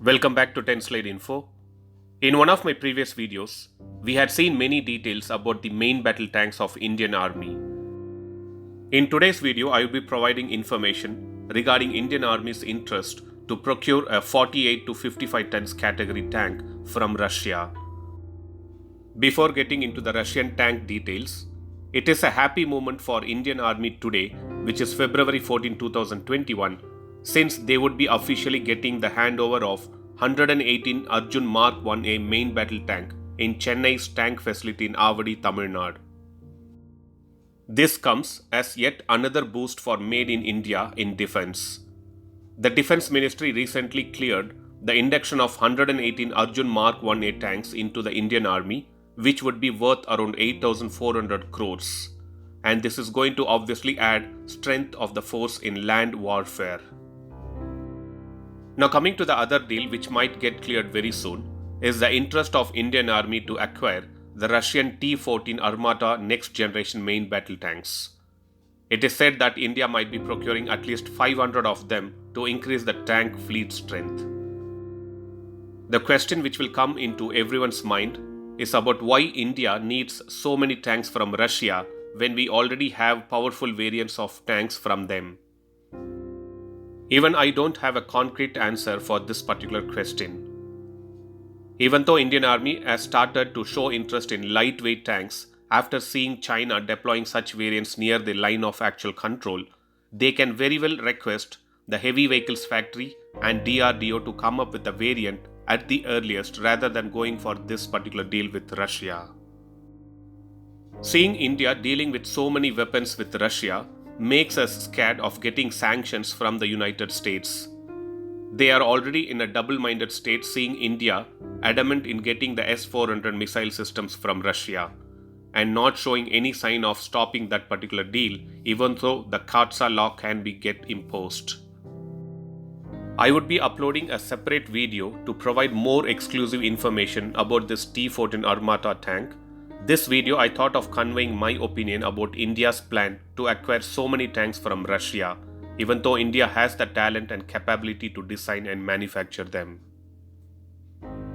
Welcome back to 10 Slide Info. In one of my previous videos, we had seen many details about the main battle tanks of Indian Army. In today's video, I will be providing information regarding Indian Army's interest to procure a 48 to 55 tons category tank from Russia. Before getting into the Russian tank details, it is a happy moment for Indian Army today, which is February 14, 2021, since they would be officially getting the handover of 118 Arjun Mark 1A main battle tank in Chennai's tank facility in Avadi, Tamil Nadu. This comes as yet another boost for Made in India in defense. The Defense Ministry recently cleared the induction of 118 Arjun Mark 1A tanks into the Indian Army, which would be worth around 8,400 crores. And this is going to obviously add strength of the force in land warfare. Now coming to the other deal which might get cleared very soon is the interest of Indian Army to acquire the Russian T-14 Armata next generation main battle tanks. It is said that India might be procuring at least 500 of them to increase the tank fleet strength. The question which will come into everyone's mind is about why India needs so many tanks from Russia when we already have powerful variants of tanks from them. Even I don't have a concrete answer for this particular question. Even though Indian Army has started to show interest in lightweight tanks after seeing China deploying such variants near the line of actual control, they can very well request the Heavy Vehicles Factory and DRDO to come up with a variant at the earliest rather than going for this particular deal with Russia. Seeing India dealing with so many weapons with Russia makes us scared of getting sanctions from the United States. They are already in a double-minded state seeing India adamant in getting the S-400 missile systems from Russia and not showing any sign of stopping that particular deal even though the CAATSA law can be imposed. I would be uploading a separate video to provide more exclusive information about this T-14 Armata tank. This video I thought of conveying my opinion about India's plan to acquire so many tanks from Russia, even though India has the talent and capability to design and manufacture them.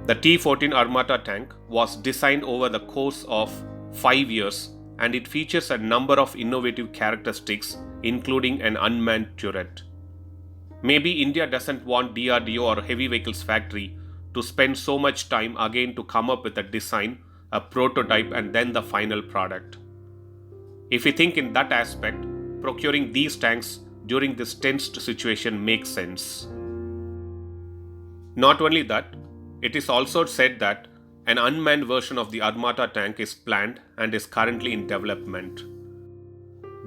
The T-14 Armata tank was designed over the course of 5 years and it features a number of innovative characteristics including an unmanned turret. Maybe India doesn't want DRDO or Heavy Vehicles Factory to spend so much time again to come up with a design, a prototype and then the final product. If we think in that aspect, procuring these tanks during this tensed situation makes sense. Not only that, it is also said that an unmanned version of the Armata tank is planned and is currently in development.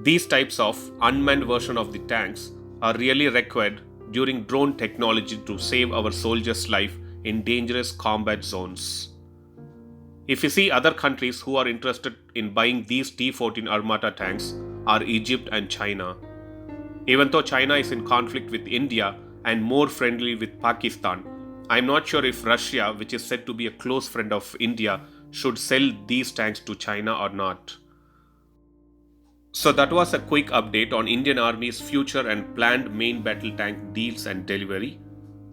These types of unmanned version of the tanks are really required during drone technology to save our soldiers' life in dangerous combat zones. If you see other countries who are interested in buying these T-14 Armata tanks are Egypt and China. Even though China is in conflict with India and more friendly with Pakistan, I am not sure if Russia, which is said to be a close friend of India, should sell these tanks to China or not. So that was a quick update on Indian Army's future and planned main battle tank deals and delivery.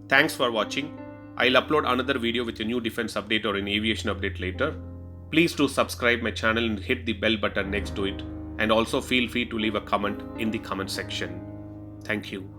Thanks for watching. I'll upload another video with a new defense update or an aviation update later. Please do subscribe my channel and hit the bell button next to it. And also feel free to leave a comment in the comment section. Thank you.